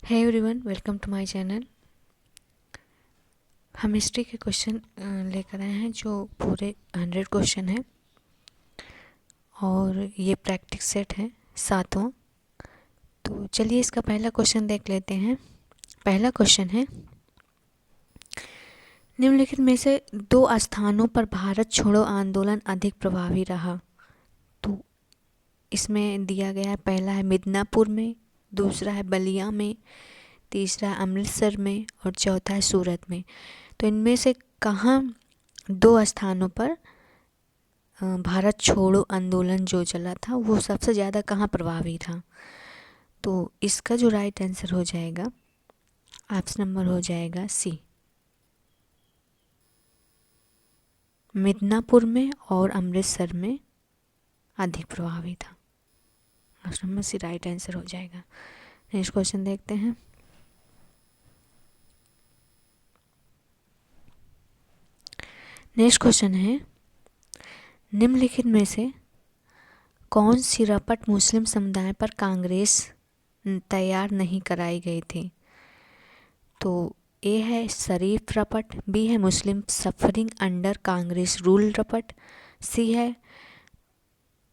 Hey everyone, welcome to my channel. हम history के question लेकर आए हैं जो पूरे 100 क्वेश्चन हैं और ये प्रैक्टिस सेट है 7वां। तो चलिए इसका पहला क्वेश्चन देख लेते हैं। पहला क्वेश्चन है, निम्नलिखित में से दो स्थानों पर भारत छोड़ो आंदोलन अधिक प्रभावी रहा। तो इसमें दिया गया है, पहला है मिदनापुर में, दूसरा है बलिया में, तीसरा है अमृतसर में और चौथा है सूरत में। तो इनमें से कहाँ दो स्थानों पर भारत छोड़ो आंदोलन जो चला था वो सबसे ज़्यादा कहाँ प्रभावी था? तो इसका जो राइट आंसर हो जाएगा, ऑप्शन नंबर हो जाएगा सी, मिदनापुर में और अमृतसर में अधिक प्रभावी था। Option number C right answer हो जाएगा। नेक्स्ट क्वेश्चन देखते हैं। नेक्स्ट क्वेश्चन है, निम्नलिखित में से कौन सी रपट मुस्लिम समुदाय पर कांग्रेस तैयार नहीं कराई गई थी? तो ए है शरीफ रपट, बी है मुस्लिम सफरिंग अंडर कांग्रेस रूल रपट, सी है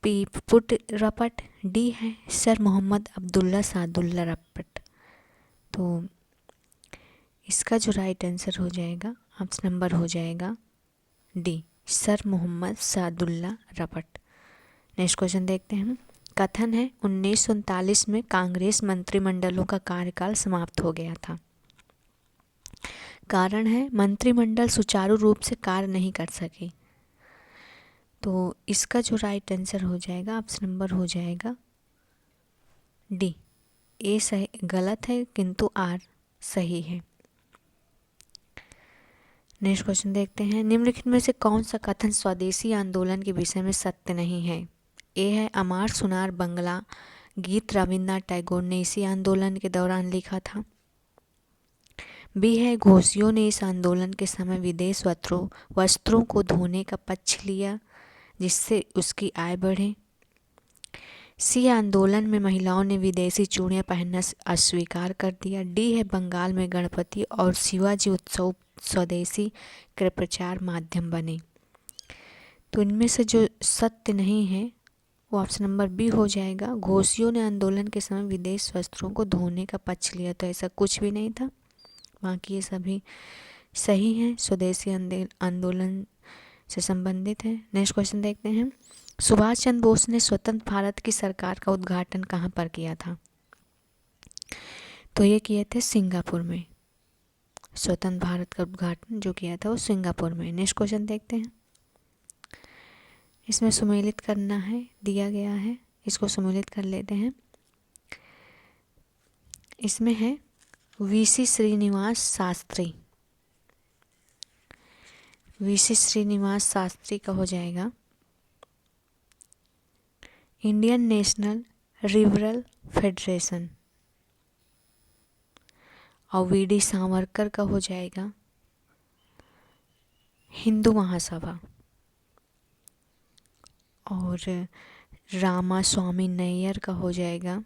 पीपुट रपट, डी है सर मोहम्मद अब्दुल्ला सादुल्ला रपट। तो इसका जो राइट आंसर हो जाएगा, ऑप्शन नंबर हो जाएगा डी, सर मोहम्मद सादुल्ला रपट। नेक्स्ट क्वेश्चन देखते हैं। कथन है 1939 में कांग्रेस मंत्रिमंडलों का कार्यकाल समाप्त हो गया था। कारण है मंत्रिमंडल सुचारू रूप से कार्य नहीं कर सके। तो इसका जो राइट आंसर हो जाएगा, ऑप्शन नंबर हो जाएगा डी, ए सही गलत है किंतु आर सही है। नेक्स्ट क्वेश्चन देखते हैं। निम्नलिखित में से कौन सा कथन स्वदेशी आंदोलन के विषय में सत्य नहीं है? ए है अमार सुनार बंगला गीत रविन्द्रनाथ टैगोर ने इसी आंदोलन के दौरान लिखा था। बी है घोषियों ने इस आंदोलन के समय विदेश वस्त्रों को धोने का पक्ष लिया जिससे उसकी आय बढ़े। सी आंदोलन में महिलाओं ने विदेशी चूड़ियां पहनना अस्वीकार कर दिया। डी है बंगाल में गणपति और शिवाजी उत्सव स्वदेशी के प्रचार माध्यम बने। तो इनमें से जो सत्य नहीं है वो ऑप्शन नंबर बी हो जाएगा, घोषियों ने आंदोलन के समय विदेश वस्त्रों को धोने का पक्ष लिया। तो ऐसा कुछ भी नहीं था, बाकी ये सभी सही हैं, स्वदेशी आंदोलन से संबंधित है। नेक्स्ट क्वेश्चन देखते हैं। सुभाष चंद्र बोस ने स्वतंत्र भारत की सरकार का उद्घाटन कहाँ पर किया था? तो ये किए थे सिंगापुर में। स्वतंत्र भारत का उद्घाटन जो किया था वो सिंगापुर में। नेक्स्ट क्वेश्चन देखते हैं। इसमें सुमेलित करना है, दिया गया है, इसको सुमेलित कर लेते हैं। इसमें है वीसी श्रीनिवास शास्त्री। वीसी श्रीनिवास शास्त्री का हो जाएगा इंडियन नेशनल लिबरल फेडरेशन। और वीडी सावरकर का हो जाएगा हिंदू महासभा। और रामा स्वामी नैयर का हो जाएगा,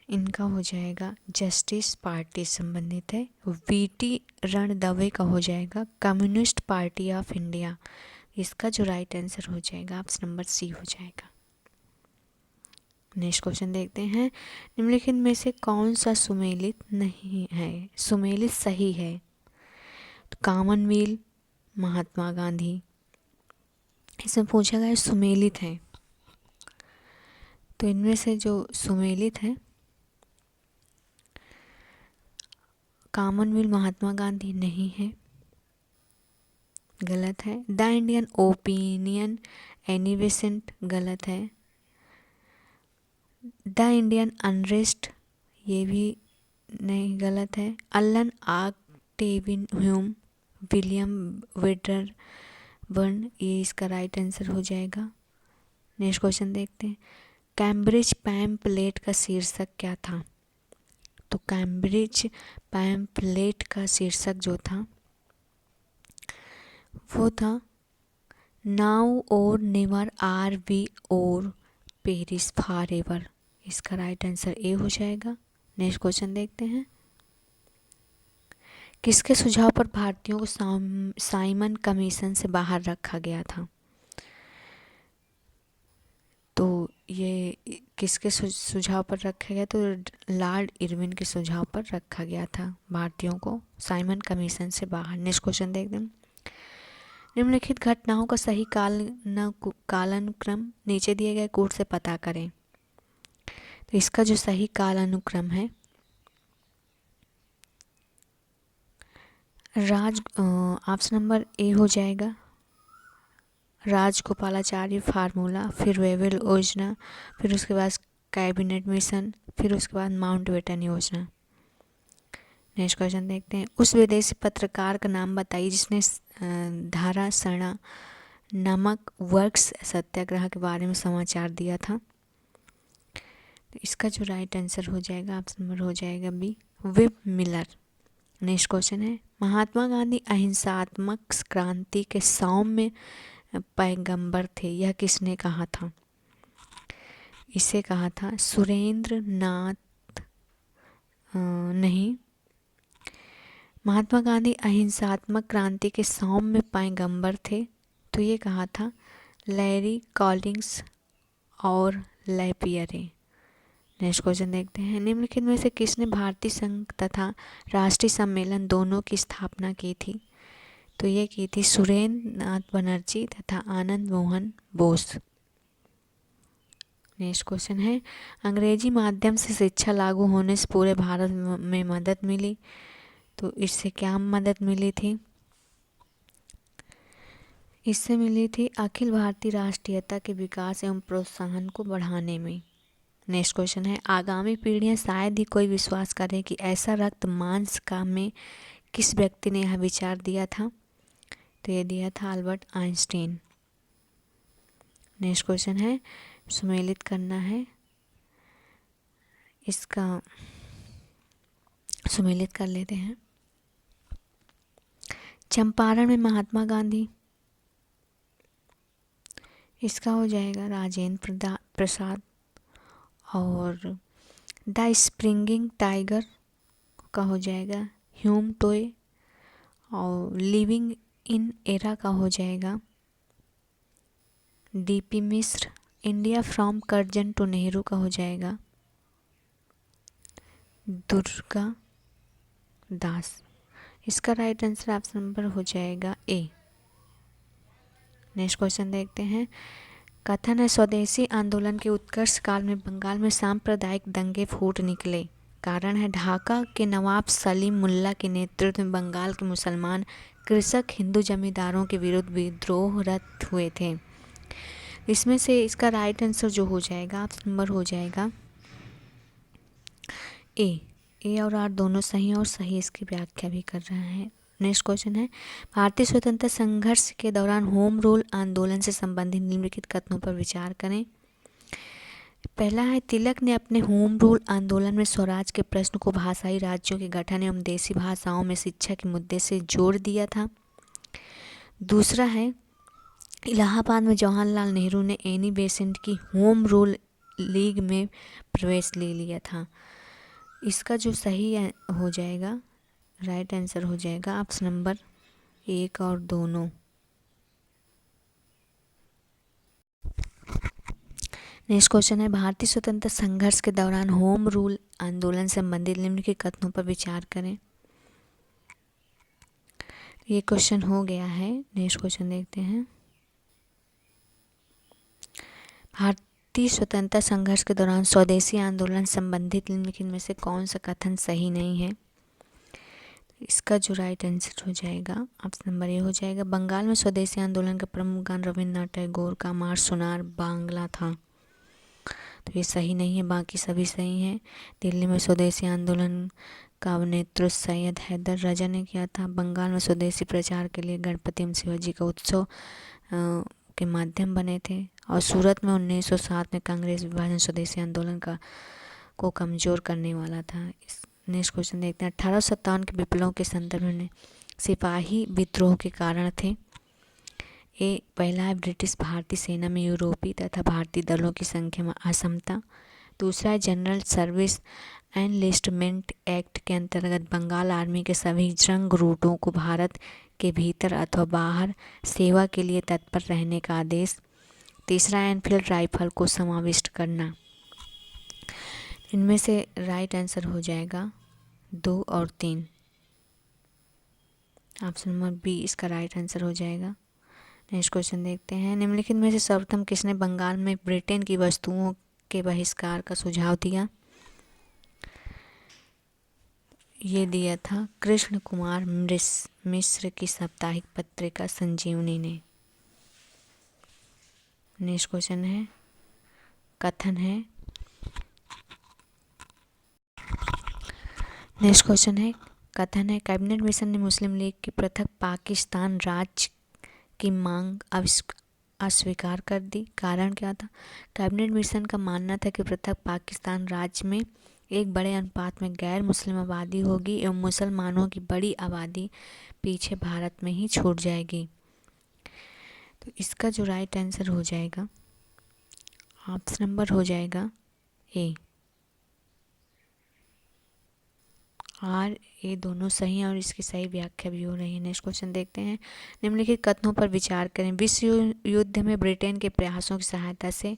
इनका हो जाएगा जस्टिस पार्टी संबंधित है। वीटी रणदवे का हो जाएगा कम्युनिस्ट पार्टी ऑफ इंडिया। इसका जो राइट आंसर हो जाएगा, ऑप्शन नंबर सी हो जाएगा। नेक्स्ट क्वेश्चन देखते हैं। निम्नलिखित में से कौन सा सुमेलित नहीं है, सुमेलित सही है? तो कॉमनवेल्थ महात्मा गांधी, इसमें पूछा गया सुमेलित है। तो इनमें से जो सुमेलित है, कॉमनवेल्थ महात्मा गांधी नहीं है, गलत है। The Indian opinion Annie Besant गलत है। द इंडियन अनरेस्ट ये भी नहीं, गलत है। Allan Octavian Hume William Wedderburn, ये इसका राइट आंसर हो जाएगा। नेक्स्ट क्वेश्चन देखते हैं। कैम्ब्रिज पैम्पलेट का शीर्षक क्या था? तो कैम्ब्रिज पैम्पलेट का शीर्षक जो था वो था नाउ और नेवर आर वी और पेरिस फॉर एवर। इसका राइट आंसर ए हो जाएगा, नेक्स्ट क्वेश्चन देखते हैं। किसके सुझाव पर भारतीयों को साइमन कमीशन से बाहर रखा गया था? तो ये किसके सुझाव पर रखा गया? तो लॉर्ड इरविन के सुझाव पर रखा गया था भारतीयों को साइमन कमीशन से बाहर। नेक्स्ट क्वेश्चन देखते हैं। निम्नलिखित घटनाओं का सही कालानुक्रम नीचे दिए गए कोड से पता करें। तो इसका जो सही कालानुक्रम है, ऑप्शन नंबर ए हो जाएगा, राजगोपालाचारी फार्मूला, फिर वेवेल योजना, फिर उसके बाद कैबिनेट मिशन, फिर उसके बाद माउंटबेटन योजना। नेक्स्ट क्वेश्चन देखते हैं। उस विदेशी पत्रकार का नाम बताइए जिसने धारा सरणा नामक वर्क्स सत्याग्रह के बारे में समाचार दिया था। तो इसका जो राइट आंसर हो जाएगा, ऑप्शन नंबर हो जाएगा बी, विब मिलर। नेक्स्ट क्वेश्चन है। महात्मा गांधी अहिंसात्मक क्रांति के सौम्य पैगंबर थे, यह किसने कहा था? इसे कहा था सुरेंद्र नाथ नहीं, महात्मा गांधी अहिंसात्मक क्रांति के सौम्य पैगंबर थे, तो ये कहा था लैरी कॉलिंग्स और लैपियरे। नेक्स्ट क्वेश्चन देखते हैं। निम्नलिखित में से किसने भारतीय संघ तथा राष्ट्रीय सम्मेलन दोनों की स्थापना की थी? तो ये की थी सुरेंद्र नाथ बनर्जी तथा आनंद मोहन बोस। नेक्स्ट क्वेश्चन है। अंग्रेजी माध्यम से शिक्षा लागू होने से पूरे भारत में मदद मिली, तो इससे क्या मदद मिली थी? इससे मिली थी अखिल भारतीय राष्ट्रीयता के विकास एवं प्रोत्साहन को बढ़ाने में। नेक्स्ट क्वेश्चन है। आगामी पीढ़ियां शायद ही कोई विश्वास करें कि ऐसा रक्त मांस का में किस व्यक्ति ने यह विचार दिया था? तो ये दिया था अल्बर्ट आइंस्टीन। नेक्स्ट क्वेश्चन है, सुमेलित करना है, इसका सुमेलित कर लेते हैं। चंपारण में महात्मा गांधी, इसका हो जाएगा राजेंद्र प्रसाद। और द स्प्रिंगिंग टाइगर का हो जाएगा ह्यूम टोय। और लिविंग इन एरा का हो जाएगा D P Mishra. India from Curzon to Nehru का हो जाएगा दुर्गा दास। इसका राइट आंसर ऑप्शन नंबर हो जाएगा ए। नेक्स्ट क्वेश्चन देखते हैं। कथन है स्वदेशी आंदोलन के उत्कर्ष काल में बंगाल में सांप्रदायिक दंगे फूट निकले। कारण है ढाका के नवाब सलीम मुल्ला के नेतृत्व में बंगाल के मुसलमान कृषक हिंदू जमींदारों के विरुद्ध विद्रोहरत हुए थे। इसमें से इसका राइट आंसर जो हो जाएगा ऑप्शन नंबर हो जाएगा ए और आर दोनों सही और सही इसकी व्याख्या भी कर रहे हैं। नेक्स्ट क्वेश्चन है। भारतीय स्वतंत्रता संघर्ष के दौरान होम रूल आंदोलन से संबंधित निम्नलिखित कथनों पर विचार करें। पहला है, तिलक ने अपने होम रूल आंदोलन में स्वराज के प्रश्न को भाषाई राज्यों के गठन एवं देसी भाषाओं में शिक्षा के मुद्दे से जोड़ दिया था। दूसरा है, इलाहाबाद में जवाहरलाल नेहरू ने एनी बेसेंट की होम रूल लीग में प्रवेश ले लिया था। इसका जो सही हो जाएगा, राइट आंसर हो जाएगा ऑप्शन नंबर एक और दोनों। नेक्स्ट क्वेश्चन है। भारतीय स्वतंत्रता संघर्ष के दौरान होम रूल आंदोलन से संबंधित निम्नलिखित कथनों पर विचार करें। ये क्वेश्चन हो गया है। नेक्स्ट क्वेश्चन देखते हैं। भारतीय स्वतंत्रता संघर्ष के दौरान स्वदेशी आंदोलन संबंधित निम्नलिखित में से कौन सा कथन सही नहीं है? इसका जो राइट आंसर हो जाएगा ऑप्शन नंबर ए हो जाएगा। बंगाल में स्वदेशी आंदोलन का प्रमुख गान रविन्द्रनाथ टैगोर का अमार सुनार बांग्ला था, तो ये सही नहीं है, बाकी सभी सही हैं। दिल्ली में स्वदेशी आंदोलन का नेतृत्व सैयद हैदर रजा ने किया था। बंगाल में स्वदेशी प्रचार के लिए गणपति एवं शिवाजी का उत्सव के माध्यम बने थे। और सूरत में 1907 में कांग्रेस विभाजन स्वदेशी आंदोलन को कमज़ोर करने वाला था। नेक्स्ट क्वेश्चन देखते हैं। 1857 के विप्लव के संदर्भ में सिपाही विद्रोह के कारण थे। ए पहला है, ब्रिटिश भारतीय सेना में यूरोपीय तथा भारतीय दलों की संख्या में असमता। दूसरा है, जनरल सर्विस एनलिस्टमेंट एक्ट के अंतर्गत बंगाल आर्मी के सभी जंग रूटों को भारत के भीतर अथवा बाहर सेवा के लिए तत्पर रहने का आदेश। तीसरा, एनफील्ड राइफल को समाविष्ट करना। इनमें से राइट आंसर हो जाएगा 2 और 3। ऑप्शन नंबर बी इसका राइट आंसर हो जाएगा। नेक्स्ट क्वेश्चन देखते हैं। निम्नलिखित में से सर्वप्रथम किसने बंगाल में ब्रिटेन की वस्तुओं के बहिष्कार का सुझाव दिया? ये दिया था कृष्ण कुमार मिश्र की साप्ताहिक पत्रिका संजीवनी ने। नेक्स्ट क्वेश्चन है, कथन है। नेक्स्ट क्वेश्चन है, कथन है कैबिनेट मिशन ने मुस्लिम लीग की पृथक पाकिस्तान राज्य की मांग अस्वीकार कर दी। कारण क्या था? कैबिनेट मिशन का मानना था कि पृथक पाकिस्तान राज्य में एक बड़े अनुपात में गैर मुस्लिम आबादी होगी एवं मुसलमानों की बड़ी आबादी पीछे भारत में ही छूट जाएगी। तो इसका जो राइट आंसर हो जाएगा ऑप्शन नंबर हो जाएगा ए। आर ए दोनों सही हैं और इसकी सही व्याख्या भी हो रही है। नेक्स्ट क्वेश्चन देखते हैं। निम्नलिखित कथनों पर विचार करें। विश्व युद्ध में ब्रिटेन के प्रयासों की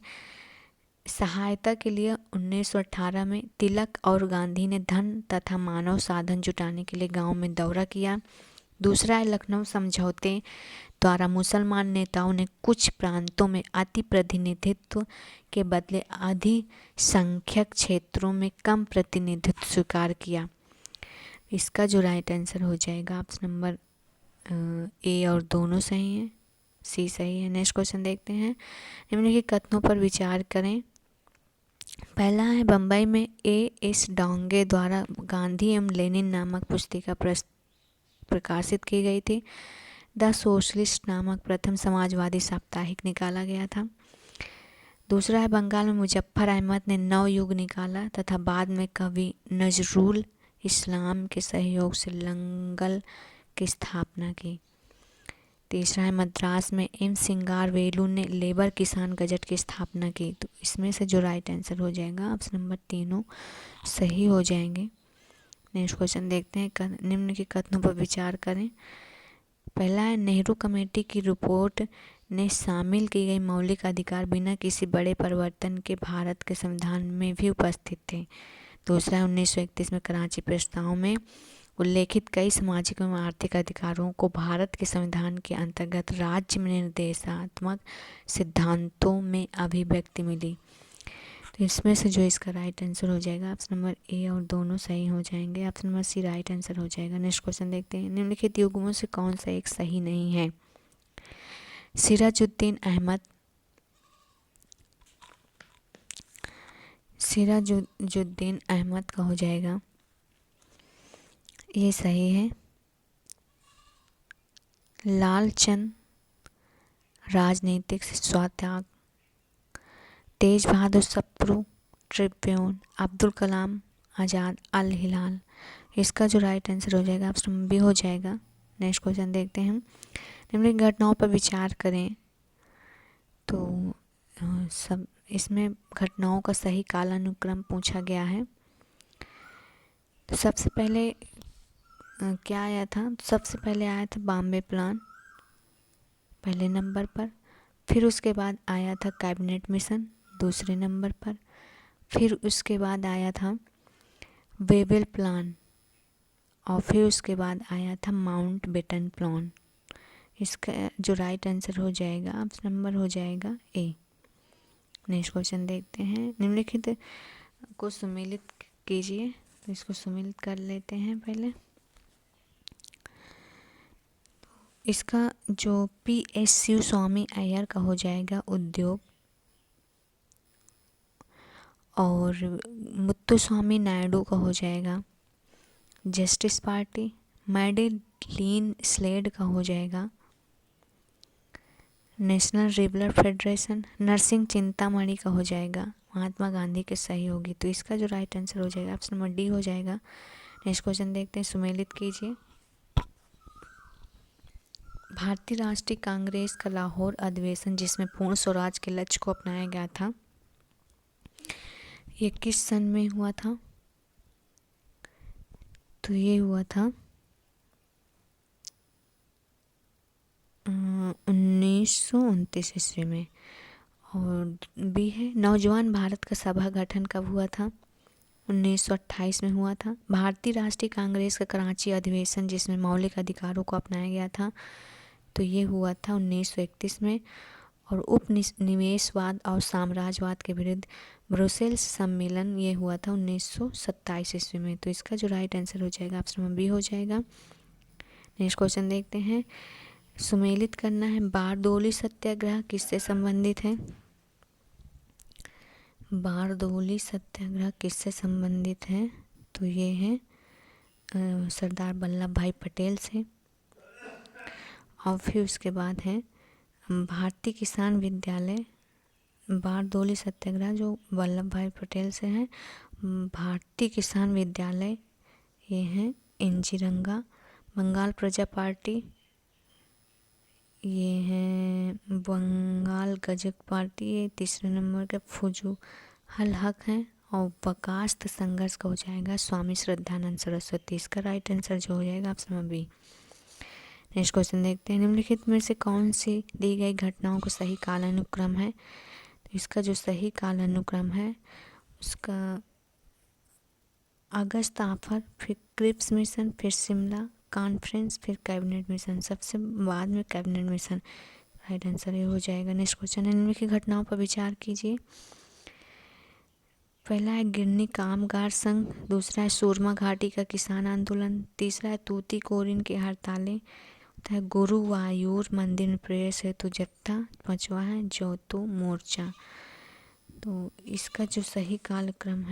सहायता के लिए 1918 में तिलक और गांधी ने धन तथा मानव साधन जुटाने के लिए गांव में दौरा किया। दूसरा है, लखनऊ समझौते द्वारा मुसलमान नेताओं ने कुछ प्रांतों में अति प्रतिनिधित्व के बदले अधिसंख्यक क्षेत्रों में कम प्रतिनिधित्व स्वीकार किया। इसका जो राइट आंसर हो जाएगा ऑप्शन नंबर ए और दोनों सही हैं, सी सही है। नेक्स्ट क्वेश्चन देखते हैं। निम्नलिखित कथनों पर विचार करें। पहला है, बम्बई में एस डोंगे द्वारा गांधी एवं लेनिन नामक पुस्तिका प्रकाशित की गई थी। द सोशलिस्ट नामक प्रथम समाजवादी साप्ताहिक निकाला गया था। दूसरा है, बंगाल में मुजफ्फर अहमद ने नवयुग निकाला तथा बाद में कवि नजरुल इस्लाम के सहयोग से लंगल की स्थापना की। तीसरा है, मद्रास में एम सिंगारवेलु ने लेबर किसान गजट की स्थापना की। तो इसमें से जो राइट आंसर हो जाएगा ऑप्शन नंबर तीनों सही हो जाएंगे। नेक्स्ट क्वेश्चन देखते हैं। निम्न के कथनों पर विचार करें। पहला है, नेहरू कमेटी की रिपोर्ट ने शामिल की गई मौलिक अधिकार बिना किसी बड़े परिवर्तन के भारत के संविधान में भी उपस्थित थे। दूसरा है, 1931 में कराची प्रस्ताव में उल्लेखित कई सामाजिक एवं आर्थिक अधिकारों को भारत के संविधान के अंतर्गत राज्य में निर्देशात्मक सिद्धांतों में अभिव्यक्ति मिली। तो इसमें से जो इसका राइट आंसर हो जाएगा ऑप्शन नंबर ए और दोनों सही हो जाएंगे। Option number C right answer हो जाएगा। नेक्स्ट क्वेश्चन देखते हैं। निम्नलिखित युग्मों से कौन सा एक सही नहीं है? सिराजुद्दीन अहमद का हो जाएगा, ये सही है। लालचंद राजनीतिक स्वत्याग, तेज बहादुर सप्रू ट्रिब्यून, अब्दुल कलाम आज़ाद अल हिलाल। इसका जो राइट आंसर हो जाएगा ऑप्शन नंबर बी हो जाएगा। नेक्स्ट क्वेश्चन देखते हैं। निम्नलिखित घटनाओं पर विचार करें। तो सब इसमें घटनाओं का सही कालानुक्रम पूछा गया है। तो सबसे पहले क्या आया था? सबसे पहले आया था बॉम्बे प्लान पहले नंबर पर, फिर उसके बाद आया था कैबिनेट मिशन दूसरे नंबर पर, फिर उसके बाद आया था वेवेल प्लान और फिर उसके बाद आया था माउंटबेटन प्लान। इसका जो राइट आंसर हो जाएगा ऑप्शन नंबर हो जाएगा ए। नेक्स्ट क्वेश्चन देखते हैं। निम्नलिखित को सम्मिलित कीजिए। तो इसको सम्मिलित कर लेते हैं पहले। इसका जो PSU स्वामी अय्यर का हो जाएगा उद्योग, और मुत्तुस्वामी नायडू का हो जाएगा जस्टिस पार्टी, मैडेलीन स्लेड का हो जाएगा नेशनल रिबलर फेडरेशन, नरसिंह चिंतामणि का हो जाएगा महात्मा गांधी के सहयोगी। तो इसका जो राइट आंसर हो जाएगा ऑप्शन नंबर डी हो जाएगा। नेक्स्ट क्वेश्चन देखते हैं। सुमेलित कीजिए। भारतीय राष्ट्रीय कांग्रेस का लाहौर अधिवेशन जिसमें पूर्ण स्वराज के लक्ष्य को अपनाया गया था, ये किस सन में हुआ था? तो ये हुआ था 1929 ईस्वी में। और बी है नौजवान भारत का सभा गठन कब हुआ था? 1928 में हुआ था। भारतीय राष्ट्रीय कांग्रेस का कराची अधिवेशन जिसमें मौलिक अधिकारों को अपनाया गया था, तो ये हुआ था 1931 में। और उपनिवेशवाद और साम्राज्यवाद के विरुद्ध ब्रुसेल्स सम्मेलन ये हुआ था 1927 ईस्वी में। तो इसका जो राइट आंसर हो जाएगा ऑप्शन नंबर बी हो जाएगा। नेक्स्ट क्वेश्चन देखते हैं। सुमेलित करना है बारदोली सत्याग्रह किससे संबंधित है? बारदोली सत्याग्रह किससे संबंधित है? तो ये है सरदार वल्लभ भाई पटेल से। और फिर उसके बाद है भारतीय किसान विद्यालय। बारदोली सत्याग्रह जो वल्लभ भाई पटेल से है। भारतीय किसान विद्यालय ये है इंजीरंगा। बंगाल प्रजा पार्टी ये है बंगाल गजक पार्टी, ये तीसरे नंबर के फुजूल हक है। और बकास्त संघर्ष का हो जाएगा स्वामी श्रद्धानंद सरस्वती। इसका राइट आंसर जो हो जाएगा option number B. Next question देखते हैं। निम्नलिखित में से कौन सी दी गई घटनाओं का सही कालानुक्रम है? तो इसका जो सही कालानुक्रम है उसका अगस्त आफर, फिर क्रिप्स मिशन, फिर शिमला कॉन्फ्रेंस, फिर कैबिनेट मिशन। सबसे बाद में कैबिनेट मिशन राइट आंसर ये हो जाएगा। नेक्स्ट क्वेश्चन है निम्नलिखित घटनाओं पर विचार कीजिए। पहला है गिरनी कामगार संघ, दूसरा है सूरमा घाटी का किसान आंदोलन, तीसरा है तूती कोरिन की हड़तालें, है गुरुवायूर मंदिर में प्रवेश हेतु जत्था, पांचवा है जोतो मोर्चा। तो इसका जो सही कालक्रम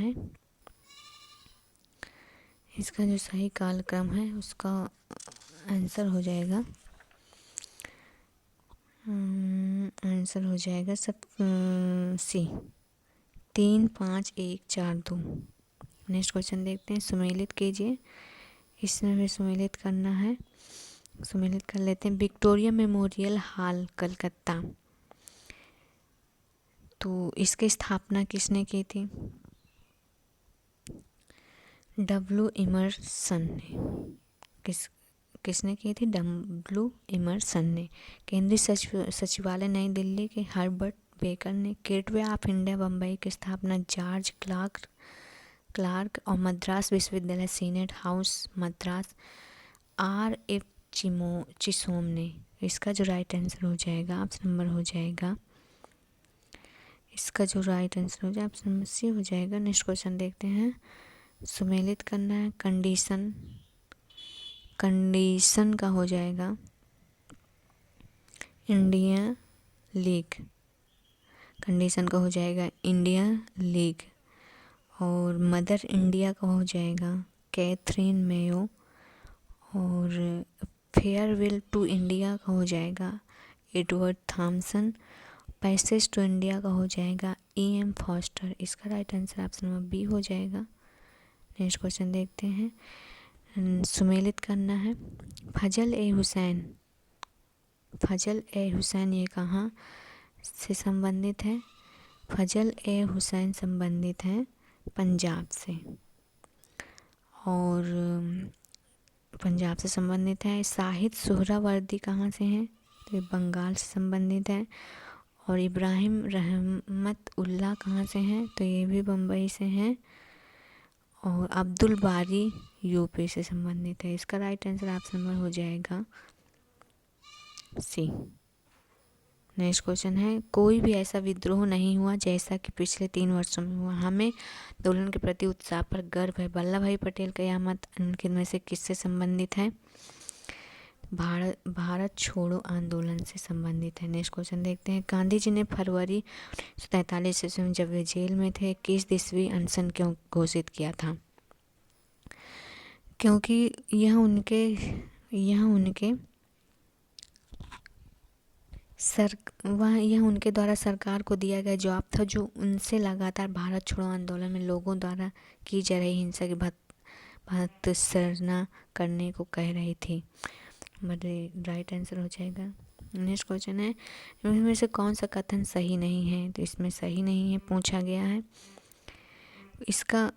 है उसका आंसर हो जाएगा सी 3, 5, 1, 4, 2। नेक्स्ट क्वेश्चन देखते हैं। सुमेलित कीजिए। इसमें भी सुमेलित करना है। सुमेलित कर लेते हैं। विक्टोरिया मेमोरियल हॉल कलकत्ता, तो इसकी स्थापना किसने की थी? डब्ल्यू इमर्सन ने। किसने की थी? डब्ल्यू इमर्सन ने। केंद्रीय सचिवालय नई दिल्ली के हर्बर्ट बेकर ने। गेटवे ऑफ इंडिया बम्बई की स्थापना जॉर्ज क्लार्क और मद्रास विश्वविद्यालय सीनेट हाउस मद्रास R.F. चिसोम ने। इसका जो राइट आंसर हो जाएगा ऑप्शन नंबर हो जाएगा, इसका जो राइट आंसर हो जाएगा ऑप्शन नंबर सी हो जाएगा। नेक्स्ट क्वेश्चन देखते हैं। सुमेलित करना है। कंडीशन का हो जाएगा इंडिया लीग। कंडीशन का हो जाएगा इंडिया लीग। और मदर इंडिया का हो जाएगा कैथरीन मेयो। और फेयरवेल टू इंडिया का हो जाएगा Edward Thompson. Passage to India का हो जाएगा E.M. फॉस्टर। इसका right answer option number B हो जाएगा। नेक्स्ट क्वेश्चन देखते हैं। सुमेलित करना है। फजल ए हुसैन ये कहाँ से संबंधित है? फजल ए हुसैन संबंधित है पंजाब से। और पंजाब से संबंधित है। साहिद सोहरावर्दी कहाँ से हैं? तो ये बंगाल से संबंधित है। और इब्राहिम रहमत उल्लाह कहाँ से हैं? तो ये भी बम्बई से हैं। और अब्दुल बारी यूपी से संबंधित है। इसका राइट आंसर ऑप्शन नंबर हो जाएगा सी। नेक्स्ट क्वेश्चन है। कोई भी ऐसा विद्रोह नहीं हुआ जैसा कि पिछले 3 वर्षों में हुआ। हमें आंदोलन के प्रति उत्साह पर गर्व है। वल्लभ भाई पटेल का यह मत उनके में से किससे संबंधित है? भारत छोड़ो आंदोलन से संबंधित है। नेक्स्ट क्वेश्चन देखते हैं। गांधी जी ने फरवरी 1943 ईस्वी में जब वे जेल में थे 21 दिवसीय अनशन क्यों घोषित किया था? क्योंकि यह उनके द्वारा सरकार को दिया गया जवाब था, जो उनसे लगातार भारत छोड़ो आंदोलन में लोगों द्वारा की जा रही हिंसा की भर्त्सना करने को कह रही थी। राइट आंसर हो जाएगा। नेक्स्ट क्वेश्चन है। इनमें से कौन सा कथन सही नहीं है? तो इसमें सही नहीं है पूछा गया है। इसका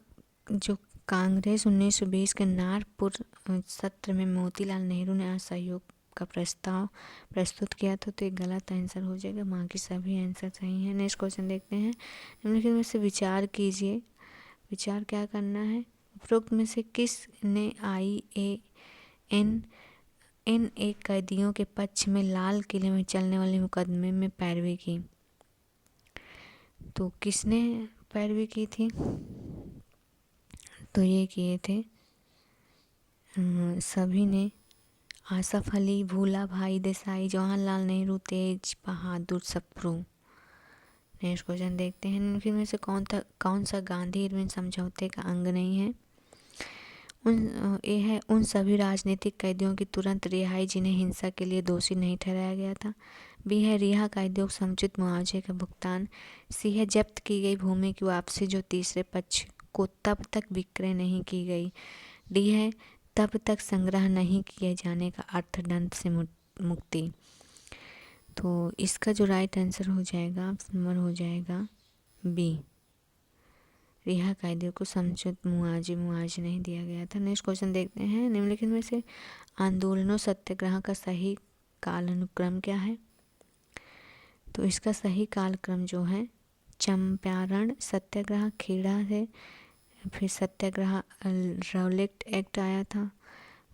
जो कांग्रेस 1920 के नागपुर सत्र में मोतीलाल नेहरू ने असहयोग का प्रस्ताव प्रस्तुत किया था, तो ये गलत आंसर हो जाएगा, बाकी सभी आंसर सही हैं। नेक्स्ट क्वेश्चन देखते हैं। निम्नलिखित में से विचार कीजिए। विचार क्या करना है? उपरोक्त में से किस ने IANA कैदियों के पक्ष में लाल किले में चलने वाले मुकदमे में पैरवी की? तो किसने पैरवी की थी? तो ये किए थे सभी ने। आसफ अली, भूला भाई देसाई, जवाहरलाल नेहरू, तेज बहादुर सप्रू। नेक्स्ट क्वेश्चन देखते हैं। निम्नलिखित में से कौन सा गांधी इरविन समझौते का अंग नहीं है? उन सभी राजनीतिक कैदियों की तुरंत रिहाई जिन्हें हिंसा के लिए दोषी नहीं ठहराया गया था। बी है रिहा कैदियों को समुचित मुआवजे का भुगतान। सी है जब्त की गई भूमि की वापसी जो तीसरे पक्ष को तब तक विक्रय नहीं की गई। डी है तब तक संग्रह नहीं किए जाने का अर्थदंड से मुक्ति। तो इसका जो राइट आंसर हो जाएगा, नंबर हो जाएगा बी, रिहा कैदियों को समुचित मुआवजे नहीं दिया गया था। नेक्स्ट क्वेश्चन देखते हैं। निम्नलिखित में से आंदोलनों सत्याग्रह का सही कालानुक्रम क्या है? तो इसका सही कालक्रम जो है चंपारण सत्याग्रह, खेड़ा है, फिर सत्याग्रह रौलेट एक्ट आया था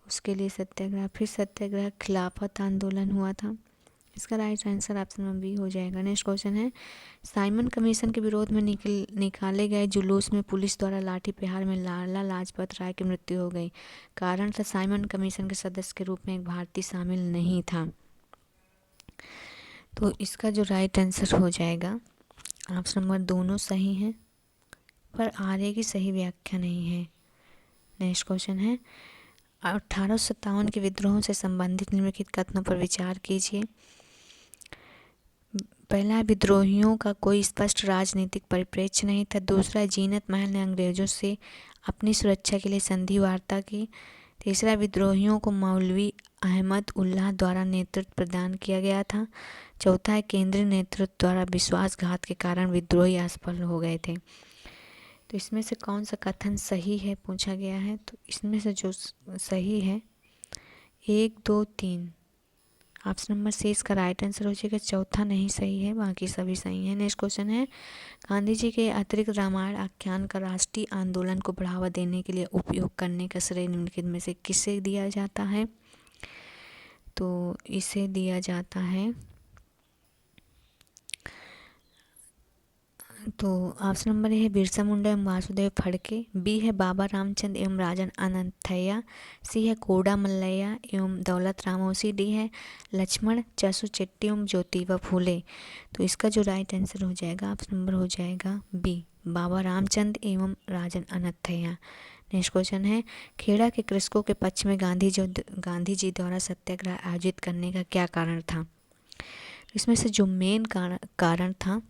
उसके लिए सत्याग्रह, फिर सत्याग्रह खिलाफत आंदोलन हुआ था। इसका right answer option number B हो जाएगा। नेक्स्ट क्वेश्चन है। साइमन कमीशन के विरोध में निकाले गए जुलूस में पुलिस द्वारा लाठी प्रहार में लाला लाजपत राय की मृत्यु हो गई। कारण था साइमन कमीशन के सदस्य के रूप में एक भारतीय शामिल नहीं था। तो इसका जो राइट आंसर हो जाएगा ऑप्शन नंबर दोनों सही हैं, पर आर्य की सही व्याख्या नहीं है। नेक्स्ट क्वेश्चन है। 1857 के विद्रोहों से संबंधित निम्नलिखित कथनों पर विचार कीजिए। पहला, विद्रोहियों का कोई स्पष्ट राजनीतिक परिप्रेक्ष्य नहीं था। दूसरा, जीनत महल ने अंग्रेजों से अपनी सुरक्षा के लिए संधि वार्ता की। तीसरा, विद्रोहियों को मौलवी अहमद उल्लाह द्वारा नेतृत्व प्रदान किया गया था। चौथा है, केंद्रीय नेतृत्व द्वारा विश्वासघात के कारण विद्रोही असफल हो गए थे। तो इसमें से कौन सा कथन सही है पूछा गया है? तो इसमें से जो सही है 1, 2, 3 ऑप्शन नंबर सी इसका राइट आंसर हो जाएगा। चौथा नहीं सही है, बाकी सभी सही है। नेक्स्ट क्वेश्चन है। गांधी जी के अतिरिक्त रामायण आख्यान का राष्ट्रीय आंदोलन को बढ़ावा देने के लिए उपयोग करने का श्रेय निम्नलिखित में से किसे दिया जाता है? तो इसे दिया जाता है, तो ऑप्शन नंबर ए है बिरसा मुंडा एवं वासुदेव फड़के। बी है बाबा रामचंद्र एवं राजन अनंतैया। सी है कोडा मल्लैया एवं दौलत रामोसी। डी है लक्ष्मण चसु चेट्टी एवं ज्योतिबा फूले। तो इसका जो राइट आंसर हो जाएगा ऑप्शन नंबर हो जाएगा बी, बाबा रामचंद्र एवं राजन अनंतैया। नेक्स्ट क्वेश्चन है। खेड़ा के कृषकों के पक्ष में गांधी जी द्वारा सत्याग्रह आयोजित करने का क्या कारण था? इसमें से जो मेन कारण था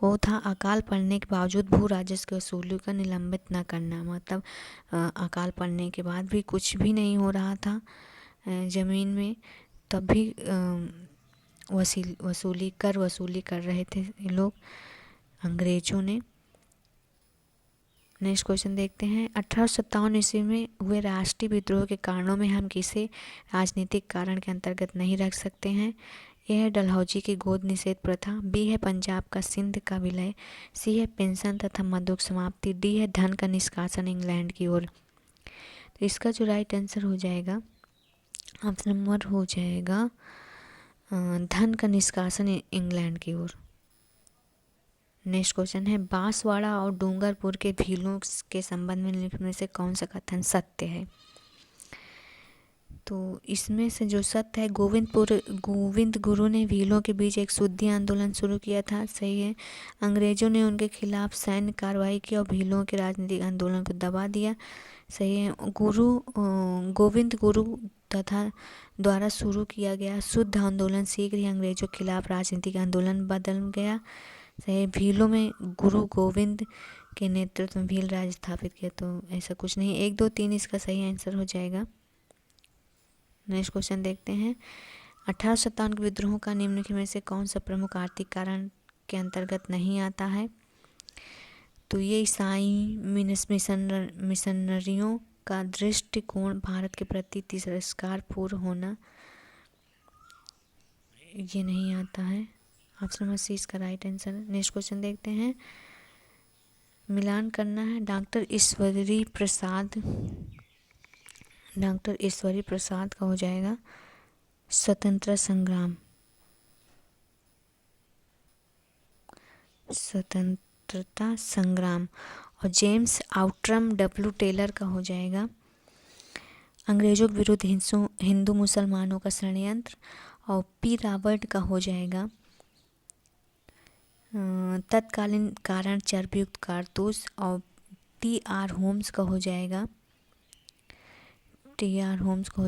वो था अकाल पड़ने के बावजूद भू राजस्व की वसूली का निलंबित न करना। मतलब अकाल पड़ने के बाद भी कुछ भी नहीं हो रहा था ज़मीन में, तब भी कर वसूली कर रहे थे ये लोग अंग्रेजों ने। नेक्स्ट क्वेश्चन देखते हैं। 1857 ईस्वी में हुए राष्ट्रीय विद्रोह के कारणों में हम किसे राजनीतिक कारण के अंतर्गत नहीं रख सकते हैं? ए है डलहौजी की गोद निषेध प्रथा। बी है पंजाब का सिंध का विलय। सी है पेंशन तथा मद्योग समाप्ति। डी है धन का निष्कासन इंग्लैंड की ओर। तो इसका जो राइट आंसर हो जाएगा ऑप्शन नंबर हो जाएगा धन का निष्कासन इंग्लैंड की ओर। नेक्स्ट क्वेश्चन है। बांसवाड़ा और डूंगरपुर के भीलों के संबंध में निम्नलिखित में से कौन सा कथन सत्य है? तो इसमें से जो सत्य है, गोविंद गुरु ने भीलों के बीच एक शुद्धि आंदोलन शुरू किया था। सही है। अंग्रेजों ने उनके खिलाफ सैन्य कार्रवाई की और भीलों के राजनीतिक आंदोलन को दबा दिया। सही है। गोविंद गुरु तथा द्वारा शुरू किया गया शुद्ध आंदोलन शीघ्र ही अंग्रेजों के खिलाफ राजनीतिक आंदोलन बदल गया। सही। भीलों में गुरु गोविंद के नेतृत्व में भील राज स्थापित किया। तो ऐसा कुछ नहीं, 1, 2, 3 इसका सही आंसर हो जाएगा। नेक्स्ट क्वेश्चन देखते हैं। 1857 के विद्रोह का निम्नलिखित में से कौन सा प्रमुख आर्थिक कारण के अंतर्गत नहीं आता है? तो ये ईसाई मिशनरियों का दृष्टिकोण भारत के प्रति तिरस्कार पूर्ण होना, ये नहीं आता है। ऑप्शन नंबर सी इसका राइट आंसर है। नेक्स्ट क्वेश्चन देखते हैं, मिलान करना है। डॉक्टर ईश्वरी प्रसाद का हो जाएगा स्वतंत्रता संग्राम। और जेम्स आउट्रम डब्ल्यू टेलर का हो जाएगा अंग्रेजों के विरुद्ध हिंदू मुसलमानों का षड्यंत्र। और पी रॉबर्ट का हो जाएगा तत्कालीन कारण चर्बयुक्त कारतूस। और टी आर होम्स का हो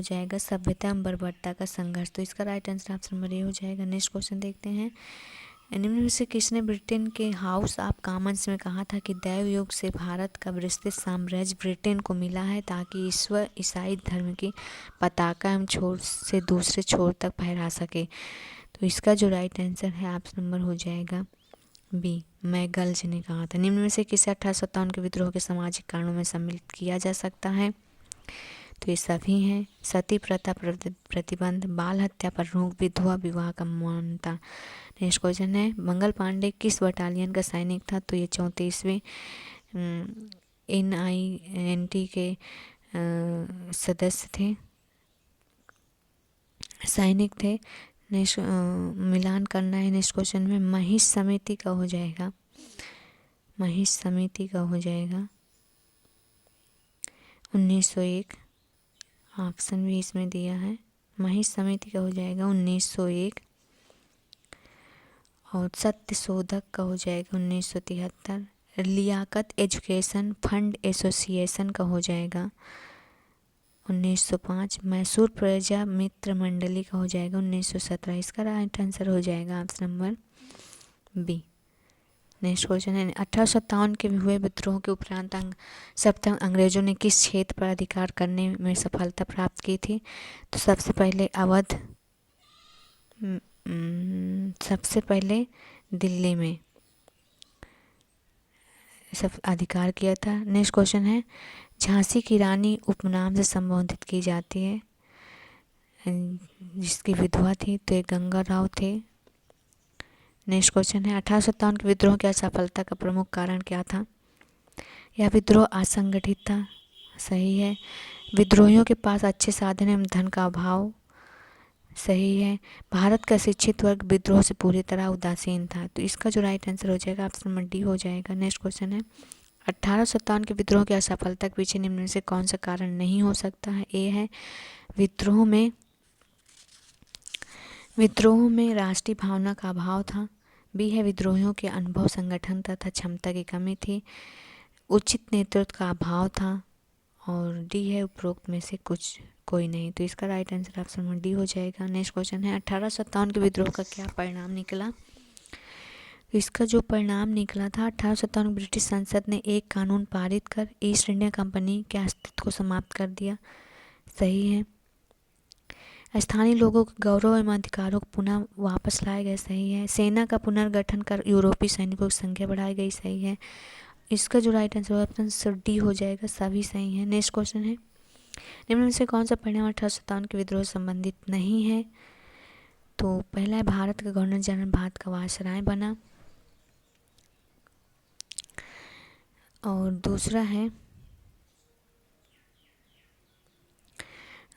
जाएगा सभ्यता एवं बर्बरता का संघर्ष। तो इसका right answer option number A हो जाएगा। नेक्स्ट क्वेश्चन देखते हैं, निम्न में से किसने ब्रिटेन के हाउस ऑफ कॉमन्स में कहा था कि दैव युग से भारत का विस्तृत साम्राज्य ब्रिटेन को मिला है ताकि ईश्वर ईसाई धर्म की पताका एवं छोर से दूसरे छोर तक फहरा सके। तो इसका जो राइट आंसर है ऑप्शन नंबर हो जाएगा बी, मैगल्ज ने कहा था। निम्न में से किसे 1857 के विद्रोह के सामाजिक कारणों में सम्मिलित किया जा सकता है? तो ये सभी हैं, सती प्रथा प्रतिबंध, बाल हत्या पर रोक, विधवा विवाह का मान्यता। नेक्स्ट क्वेश्चन है, मंगल पांडे किस बटालियन का सैनिक था? तो ये 34वें NINT के सदस्य थे, सैनिक थे। नेक्स्ट मिलान करना है। नेक्स्ट क्वेश्चन में महिष समिति का हो जाएगा 1901। ऑप्शन भी इसमें दिया है, महिष समिति का हो जाएगा 1901। और सत्य शोधक का हो जाएगा 1973। लियाकत एजुकेशन फंड एसोसिएशन का हो जाएगा 1905। मैसूर प्रजा मित्र मंडली का हो जाएगा 1917। इसका राइट आंसर हो जाएगा option number B. Next question है, 1857 के हुए विद्रोह के उपरांत सप्तम अंग्रेजों ने किस क्षेत्र पर अधिकार करने में सफलता प्राप्त की थी? तो सबसे पहले दिल्ली में सब अधिकार किया था। नेक्स्ट क्वेश्चन है, झांसी की रानी उपनाम से संबोधित की जाती है जिसकी विधवा थी, तो ये गंगा राव थे। नेक्स्ट क्वेश्चन है, 1857 के विद्रोह की असफलता का प्रमुख कारण क्या था? यह विद्रोह असंगठित था, सही है। विद्रोहियों के पास अच्छे साधन एवं धन का अभाव, सही है। भारत का शिक्षित वर्ग विद्रोह से पूरी तरह उदासीन था, तो इसका जो राइट आंसर हो जाएगा ऑप्शन नंबर डी हो जाएगा। नेक्स्ट क्वेश्चन है, 1857 के विद्रोह की असफलता के पीछे निम्न में से कौन सा कारण नहीं हो सकता है? ए है विद्रोह में राष्ट्रीय भावना का अभाव था। बी है विद्रोहियों के अनुभव, संगठन तथा क्षमता की कमी थी। उचित नेतृत्व का अभाव था। और डी है उपरोक्त में से कोई नहीं। तो इसका right answer option number D हो जाएगा। नेक्स्ट क्वेश्चन है, 1857 के विद्रोह का क्या परिणाम निकला? तो इसका जो परिणाम निकला था, 1857 ब्रिटिश संसद ने एक कानून पारित कर ईस्ट इंडिया कंपनी के अस्तित्व को समाप्त कर दिया, सही है। स्थानीय लोगों के गौरव एवं अधिकारों को पुनः वापस लाए गए, सही है। सेना का पुनर्गठन कर यूरोपीय सैनिकों की संख्या बढ़ाई गई, सही है। इसका जो राइट आंसर ऑप्शन डी हो जाएगा, सभी सही है। नेक्स्ट क्वेश्चन है, निम्न में से कौन सा परिणाम 1857 के विद्रोह से संबंधित नहीं है? तो पहला है भारत का गवर्नर जनरल भारत का वायसराय बना। और दूसरा है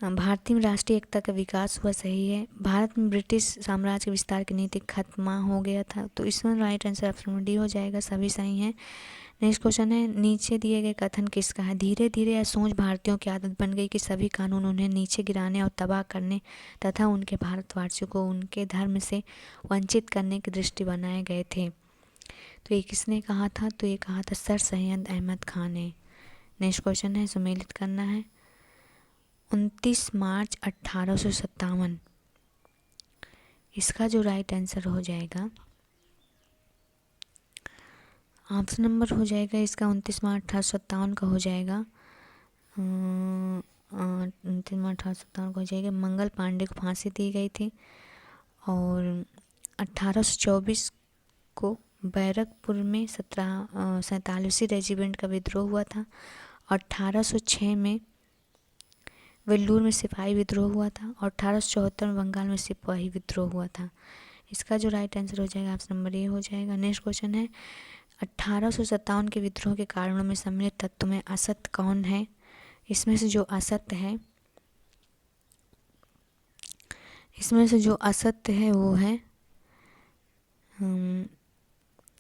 भारतीय में राष्ट्रीय एकता का विकास हुआ, सही है। भारत में ब्रिटिश साम्राज्य के विस्तार की नीति खत्म हो गया था, तो इसमें राइट आंसर ऑप्शन डी हो जाएगा, सभी सही हैं। नेक्स्ट क्वेश्चन है, नीचे दिए गए कथन किसका है? धीरे धीरे यह सोच भारतीयों की आदत बन गई कि सभी कानून उन्हें नीचे गिराने और तबाह करने तथा उनके भारतवासियों को उनके धर्म से वंचित करने की दृष्टि बनाए गए थे। तो ये किसने कहा था? तो ये कहा था सर सैयद अहमद खान ने। नेक्स्ट क्वेश्चन है, सुमेलित करना है। 29 मार्च 1857, इसका जो राइट आंसर हो जाएगा ऑप्शन नंबर हो जाएगा इसका 29 मार्च 1857 का हो जाएगा 29 मार्च 1857 को हो जाएगा। मंगल पांडे को फांसी दी गई थी और 1824 को बैरकपुर में 47वीं रेजिमेंट का विद्रोह हुआ था। 1806 में वेल्लूर में सिपाही विद्रोह हुआ था और 1874 में बंगाल में सिपाही विद्रोह हुआ था। इसका जो राइट आंसर हो जाएगा ऑप्शन नंबर ए हो जाएगा। नेक्स्ट क्वेश्चन है 1857 के विद्रोह के कारणों में सम्मिलित तत्व में असत्य कौन है? इसमें से जो असत्य है वो है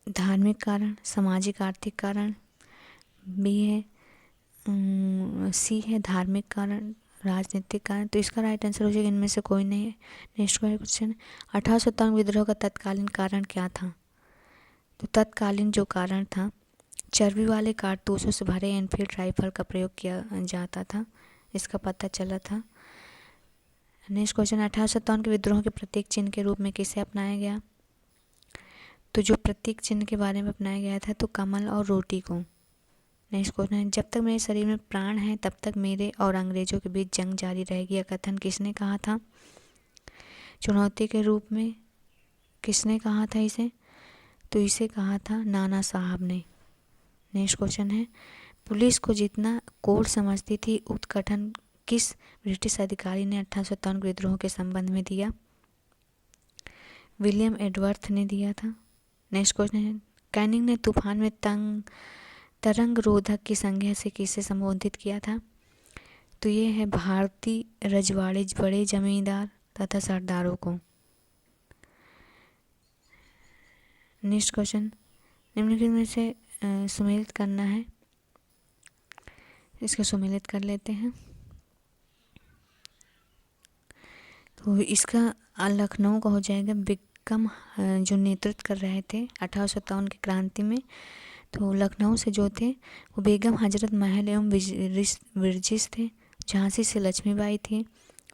धार्मिक कारण, सामाजिक आर्थिक कारण, बी है सी है धार्मिक कारण, राजनीतिक कारण। तो इसका राइट आंसर हो जाएगा इनमें से कोई नहीं है। नेक्स्ट क्वेश्चन 1857 विद्रोह का तत्कालीन कारण क्या था? तो तत्कालीन जो कारण था, चर्बी वाले कारतूसों से भरे एनफील्ड राइफल का प्रयोग किया जाता था, इसका पता चला था। नेक्स्ट क्वेश्चन 1857 के विद्रोह के प्रतीक चिन्ह के रूप में किसे अपनाया गया? तो जो प्रतीक चिन्ह के बारे में अपनाया गया था तो कमल और रोटी को। नेक्स्ट क्वेश्चन है जब तक मेरे शरीर में प्राण है तब तक मेरे और अंग्रेजों के बीच जंग जारी रहेगी, यह कथन किसने कहा था? चुनौती के रूप में किसने कहा था इसे? तो इसे कहा था नाना साहब ने। नेक्स्ट क्वेश्चन है पुलिस को जितना कोड समझती थी उक्त कथन किस ब्रिटिश अधिकारी ने 1857 विद्रोह के संबंध में दिया? विलियम एडवर्थ ने दिया था। नेक्स्ट क्वेश्चन है कैनिंग ने तूफान में तरंग रोधक की संज्ञा से किसे संबोधित किया था? तो ये है भारतीय रजवाड़े बड़े जमींदार तथा सरदारों को। नेक्स्ट क्वेश्चन निम्नलिखित में से सुमेलित करना है, इसको सुमेलित कर लेते हैं। तो इसका लखनऊ का हो जाएगा। बिक्रम जो नेतृत्व कर रहे थे 1857 की क्रांति में, तो लखनऊ से जो थे वो बेगम हजरत महल एवं विरजिश थे। झांसी से लक्ष्मीबाई थी।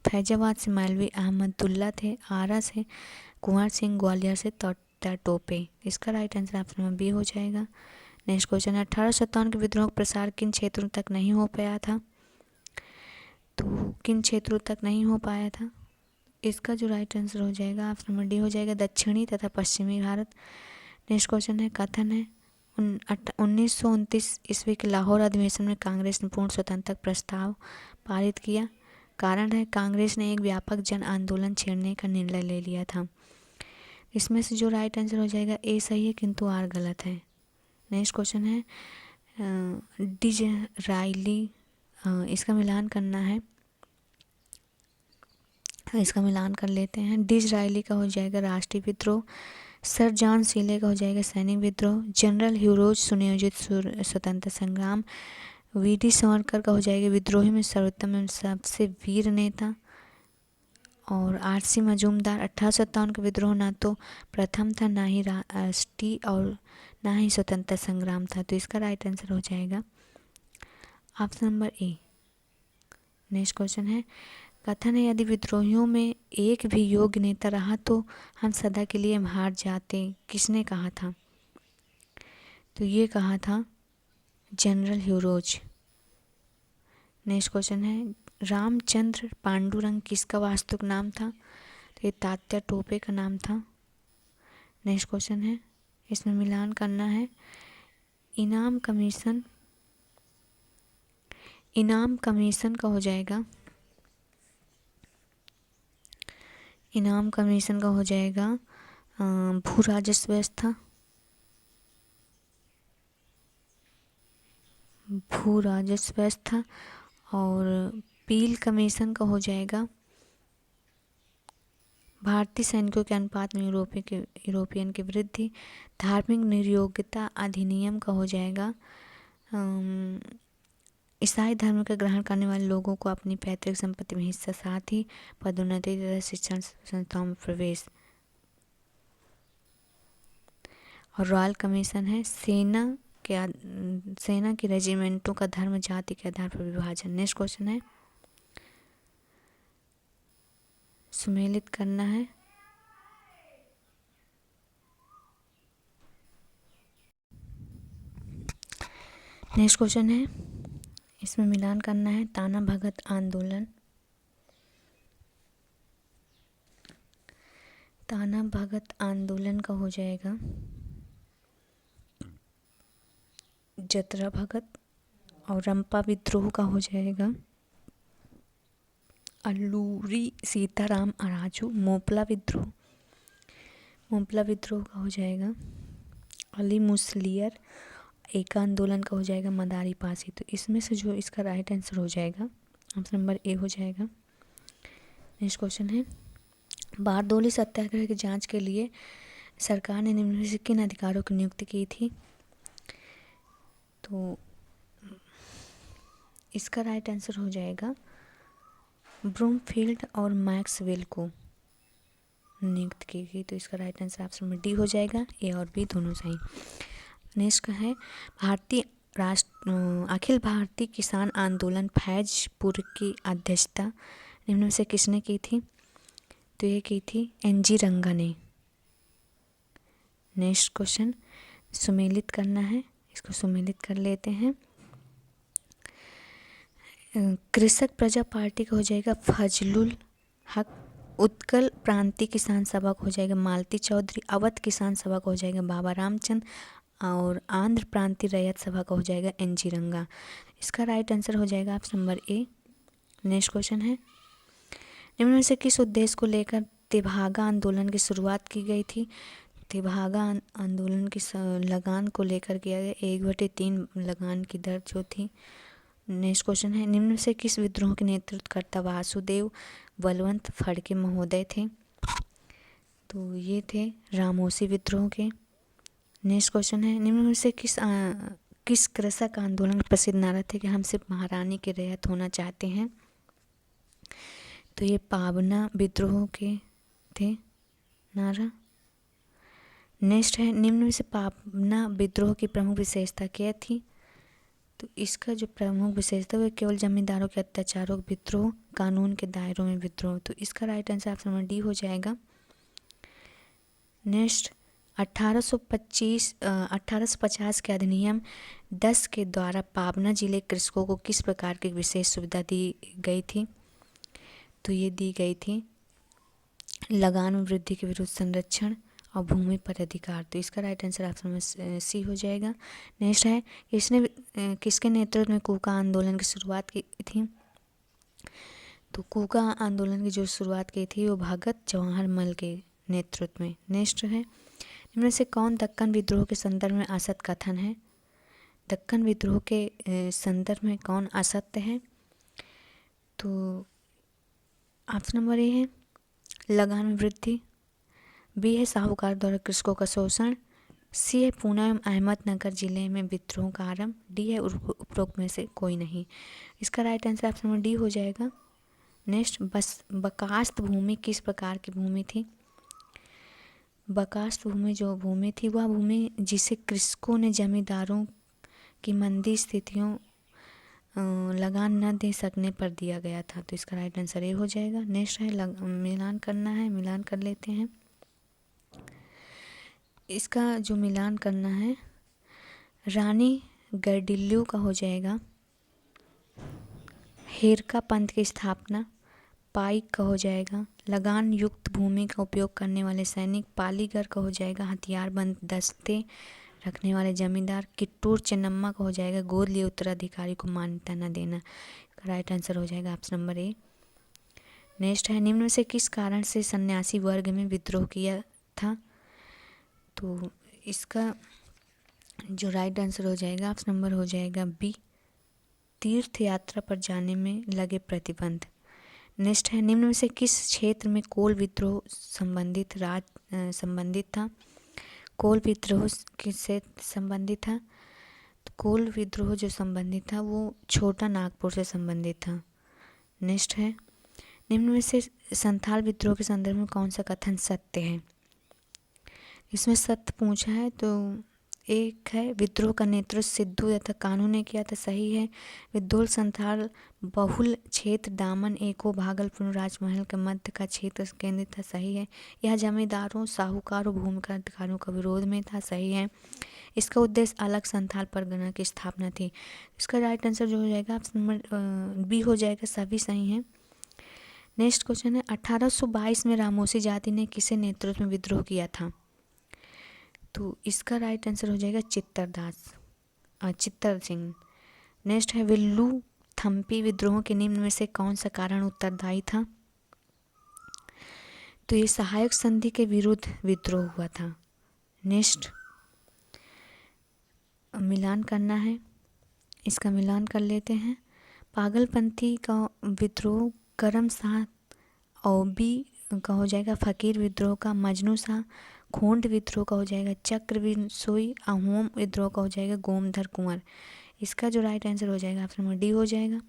फैजाबाद से मौलवी अहमदुल्ला थे। आरा से कुंवर सिंह, ग्वालियर से टोपे। इसका right answer option number B हो जाएगा। नेक्स्ट क्वेश्चन 1857 के विद्रोह का प्रसार किन क्षेत्रों तक नहीं हो पाया था? तो किन क्षेत्रों तक नहीं हो पाया था? इसका जो राइट आंसर हो जाएगा ऑप्शन नंबर डी हो जाएगा, दक्षिणी तथा पश्चिमी भारत। नेक्स्ट क्वेश्चन है कथन है 1929 ईस्वी के लाहौर अधिवेशन में कांग्रेस ने पूर्ण स्वतंत्रता प्रस्ताव पारित किया। कारण है कांग्रेस ने एक व्यापक जन आंदोलन छेड़ने का निर्णय ले लिया था। इसमें से जो राइट आंसर हो जाएगा ए सही है किंतु आर गलत है। नेक्स्ट क्वेश्चन है डिज़राइली, इसका मिलान करना है, इसका मिलान कर लेते हैं। डिज़राइली का हो जाएगा राष्ट्रीय विद्रोह। सर जॉन सीले का हो जाएगा सैनिक विद्रोह। जनरल ह्यूरोज सुनियोजित स्वतंत्रता संग्राम। वी.डी. सावरकर का हो जाएगा विद्रोही में सर्वोत्तम एवं सबसे वीर नेता। और आर.सी. मजूमदार 1857 का विद्रोह ना तो प्रथम था, ना ही राष्ट्रीय और ना ही स्वतंत्रता संग्राम था। तो इसका राइट आंसर हो जाएगा option number A. Next question है कथन है यदि विद्रोहियों में एक भी योग्य नेता रहा तो हम सदा के लिए हार जाते, किसने कहा था? तो ये कहा था जनरल ह्यूरोज। नेक्स्ट क्वेश्चन है रामचंद्र पांडुरंग किसका वास्तविक नाम था? तो ये तात्या टोपे का नाम था। नेक्स्ट क्वेश्चन है इसमें मिलान करना है। इनाम कमीशन का हो जाएगा, इनाम कमीशन का हो जाएगा भू राजस्व व्यवस्था, और पील कमीशन का हो जाएगा भारतीय सैनिकों के अनुपात में यूरोपियन की वृद्धि। धार्मिक निर्योग्यता अधिनियम का हो जाएगा ईसाई धर्म का ग्रहण करने वाले लोगों को अपनी पैतृक संपत्ति में हिस्सा, साथ ही पदोन्नति तथा शिक्षण संस्थाओं में प्रवेश। और रॉयल कमीशन है सेना की रेजिमेंटों का धर्म जाति के आधार पर विभाजन। नेक्स्ट क्वेश्चन है सुमेलित करना है। नेक्स्ट क्वेश्चन है इसमें मिलान करना है। ताना भगत आंदोलन, ताना भगत आंदोलन का हो जाएगा जतरा भगत। और रंपा विद्रोह का हो जाएगा अल्लूरी सीताराम अराजू। मोपला विद्रोह का हो जाएगा अली मुसलियर। एका आंदोलन का हो जाएगा मदारी पासी। तो इसमें से जो इसका राइट आंसर हो जाएगा ऑप्शन नंबर ए हो जाएगा। नेक्स्ट क्वेश्चन है, बारदोली सत्याग्रह की जांच के लिए सरकार ने निम्न में से किन अधिकारियों की नियुक्ति की थी? तो इसका राइट आंसर हो जाएगा ब्रूमफील्ड और मैक्सवेल को नियुक्त की गई। तो इसका राइट आंसर ऑप्शन में डी हो जाएगा। ए और बी दोनों सही। नेक्स्ट का है, अखिल भारतीय किसान आंदोलन फैजपुर की अध्यक्षता निम्न में से किसने की थी? तो ये की थी एनजी रंगा ने। नेक्स्ट क्वेश्चन सुमेलित करना है, इसको सुमेलित कर लेते हैं। कृषक प्रजा पार्टी का हो जाएगा फजलुल हक। उत्कल प्रांतीय किसान सभा का हो जाएगा मालती चौधरी। अवध किसान सभा का हो जाएगा बाबा रामचंद। और आंध्र प्रांतीय रैयत सभा का हो जाएगा एनजी रंगा। इसका राइट आंसर हो जाएगा option number A. Next question है, निम्न में से किस उद्देश्य को लेकर तेभागा आंदोलन की शुरुआत की गई थी? तेभागा आंदोलन की लगान को लेकर किया गया 1/3 लगान की दर जो थी। नेक्स्ट क्वेश्चन है, निम्न में से किस विद्रोह के नेतृत्वकर्ता वासुदेव बलवंत फड़के महोदय थे? तो ये थे रामोसी विद्रोह के। नेक्स्ट क्वेश्चन है, निम्न में से किस कृषक आंदोलन में प्रसिद्ध नारा थे कि हम सिर्फ महारानी के रैयत होना चाहते हैं? तो ये पावना विद्रोह के थे नारा। नेक्स्ट है, निम्न में से पावना विद्रोह की प्रमुख विशेषता क्या थी? तो इसका जो प्रमुख विशेषता है केवल जमींदारों के अत्याचारों विद्रोह, कानून के दायरों में विद्रोह। तो इसका right answer option number D हो जाएगा। नेक्स्ट 1850 के अधिनियम 10 के द्वारा पाबना जिले कृषकों को किस प्रकार की विशेष सुविधा दी गई थी? तो ये दी गई थी लगान में वृद्धि के विरुद्ध संरक्षण और भूमि पर अधिकार। तो इसका राइट आंसर ऑप्शन में सी हो जाएगा। नेक्स्ट है, किसके नेतृत्व में कूका आंदोलन की शुरुआत की थी? तो कूका आंदोलन की जो शुरुआत की थी वो भगत जवाहर मल के नेतृत्व में। नेक्स्ट है, इनमें से कौन दक्कन विद्रोह के संदर्भ में असत कथन है? दक्कन विद्रोह के संदर्भ में कौन असत्य है? तो ऑप्शन नंबर ए है लगान में वृद्धि। बी है साहूकार द्वारा कृषकों का शोषण। सी है पूना एवं अहमदनगर जिले में विद्रोह का आरंभ। डी है उपरोक्त में से कोई नहीं। इसका right answer option number D हो जाएगा। नेक्स्ट, बकास्त भूमि किस प्रकार की भूमि थी? बकास्त भूमि जो भूमि थी वह भूमि जिसे कृषकों ने जमींदारों की मंदी स्थितियों लगान न दे सकने पर दिया गया था। तो इसका राइट आंसर ए हो जाएगा। नेक्स्ट है मिलान करना है, मिलान कर लेते हैं। इसका जो मिलान करना है, रानी गर्डिल्लू का हो जाएगा हेरका पंथ की स्थापना। पाइक का हो जाएगा लगान युक्त भूमि का उपयोग करने वाले सैनिक। पालीगर का हो जाएगा हथियारबंद दस्ते रखने वाले जमींदार। किट्टूर चेन्नम्मा का हो जाएगा गोद लिए उत्तराधिकारी को मान्यता न देना। राइट आंसर हो जाएगा ऑप्शन नंबर ए। नेक्स्ट है, निम्न में से किस कारण से सन्यासी वर्ग में विद्रोह किया था? तो इसका जो राइट आंसर हो जाएगा ऑप्शन नंबर हो जाएगा बी, तीर्थ यात्रा पर जाने में लगे प्रतिबंध। नेक्स्ट है, निम्न में से किस क्षेत्र में कोल विद्रोह संबंधित था? कोल विद्रोह किससे संबंधित था? तो कोल विद्रोह जो संबंधित था वो छोटा नागपुर से संबंधित था। नेक्स्ट है, निम्न में से संथाल विद्रोह के संदर्भ में कौन सा कथन सत्य है? इसमें सत्य पूछा है तो एक है विद्रोह का नेतृत्व सिद्धू तथा कानू ने किया था, सही है। विद्रोह संथाल बहुल क्षेत्र दामन एको भागलपुर राजमहल के मध्य का क्षेत्र केंद्रित था, सही है। यह जमींदारों साहूकारों भूमिका अधिकारियों का विरोध में था, सही है। इसका उद्देश्य अलग संथाल परगना की स्थापना थी। इसका राइट आंसर जो हो जाएगा ऑप्शन नंबर बी हो जाएगा, सभी सही हैं। नेक्स्ट क्वेश्चन है, 1822 में रामोसी जाति ने किसे नेतृत्व में विद्रोह किया था? तो इसका राइट आंसर हो जाएगा चित्तरदास। चित्तर सिंह। नेक्स्ट है विल्लू थम्पी विद्रोह के निम्न में से कौन सा कारण उत्तरदायी था? तो ये सहायक संधि के विरुद्ध विद्रोह हुआ था। नेक्स्ट मिलान करना है, इसका मिलान कर लेते हैं। पागलपंथी का विद्रोह करम शाह औबी का हो जाएगा, फकीर विद्रोह का मजनू शाह, खोंड विद्रोह का हो जाएगा चक्रविंसोई, अहोम विद्रोह का हो जाएगा गोमधर कुंवर। इसका जो राइट आंसर हो जाएगा ऑप्शन नंबर डी हो जाएगा।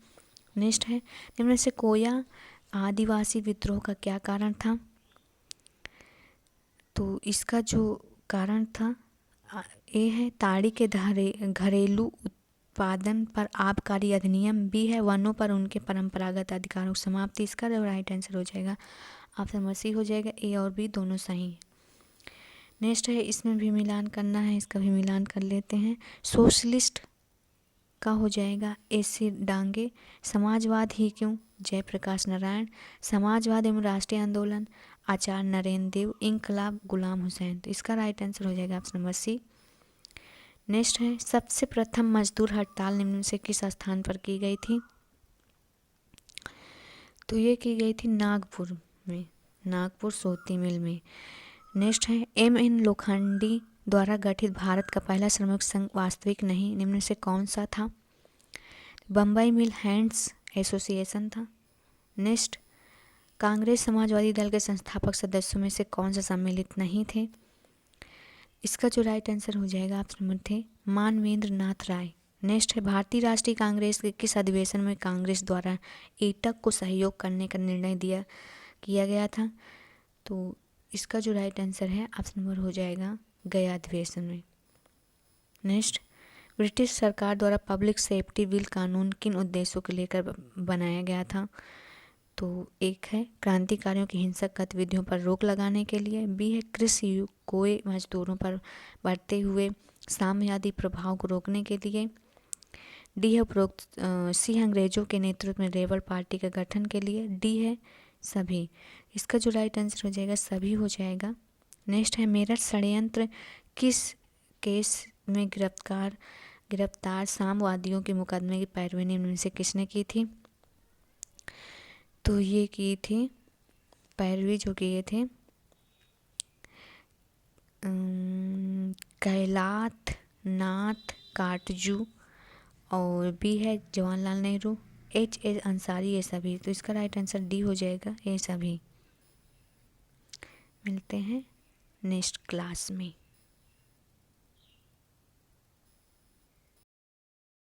नेक्स्ट है निम्न से कोया आदिवासी विद्रोह का क्या कारण था? तो इसका जो कारण था ए है ताड़ी के घरेलू उत्पादन पर आबकारी अधिनियम, बी है वनों पर उनके परंपरागत अधिकारों की समाप्ति। इसका जो राइट आंसर हो जाएगा ऑप्शन नंबर सी हो जाएगा। ए और बी दोनों सही है। नेक्स्ट है इसमें भी मिलान करना है, इसका भी मिलान कर लेते हैं। सोशलिस्ट का हो जाएगा एसी डांगे, समाजवाद ही क्यों जयप्रकाश नारायण, समाजवाद एवं राष्ट्रीय आंदोलन आचार्य नरेंद्र देव, इनकलाब गुलाम हुसैन। तो इसका राइट आंसर हो जाएगा ऑप्शन नंबर सी। नेक्स्ट है सबसे प्रथम मजदूर हड़ताल निम्न से किस स्थान पर की गई थी? तो ये की गई थी नागपुर में, नागपुर सोती मिल में। नेक्स्ट है एम.एन. लोखंडी द्वारा गठित भारत का पहला श्रमिक संघ वास्तविक नहीं निम्न से कौन सा था? बम्बई मिल हैंड्स एसोसिएशन था। नेक्स्ट कांग्रेस समाजवादी दल के संस्थापक सदस्यों में से कौन सा सम्मिलित नहीं थे? इसका जो राइट आंसर हो जाएगा ऑप्शन नंबर थे मानवेंद्र नाथ राय। नेक्स्ट है भारतीय राष्ट्रीय कांग्रेस के किस अधिवेशन में कांग्रेस द्वारा एटक को सहयोग करने का निर्णय किया गया था? तो इसका जो राइट आंसर है ऑप्शन नंबर हो जाएगा गया अधिवेशन में। नेक्स्ट ब्रिटिश सरकार द्वारा पब्लिक सेफ्टी बिल कानून किन उद्देश्यों को लेकर बनाया गया था? तो एक है क्रांतिकारियों की हिंसक गतिविधियों पर रोक लगाने के लिए, बी है कृषि कोए मजदूरों पर बढ़ते हुए साम्यवादी प्रभाव को रोकने के लिए, डी है उपरोक्त, सी अंग्रेजों के नेतृत्व में रेबल पार्टी के गठन के लिए, डी है सभी। इसका जो राइट आंसर हो जाएगा सभी हो जाएगा। नेक्स्ट है मेरठ षड्यंत्र किस केस में गिरफ्तार साम्यवादियों के मुकदमे की पैरवी निम्न से किसने की थी? तो ये की थी पैरवी जो किए थे कैलाश नाथ काटजू, और बी है जवाहरलाल नेहरू, H.A. अंसारी, ये सभी। तो इसका राइट आंसर डी हो जाएगा ये सभी। मिलते हैं नेक्स्ट क्लास में।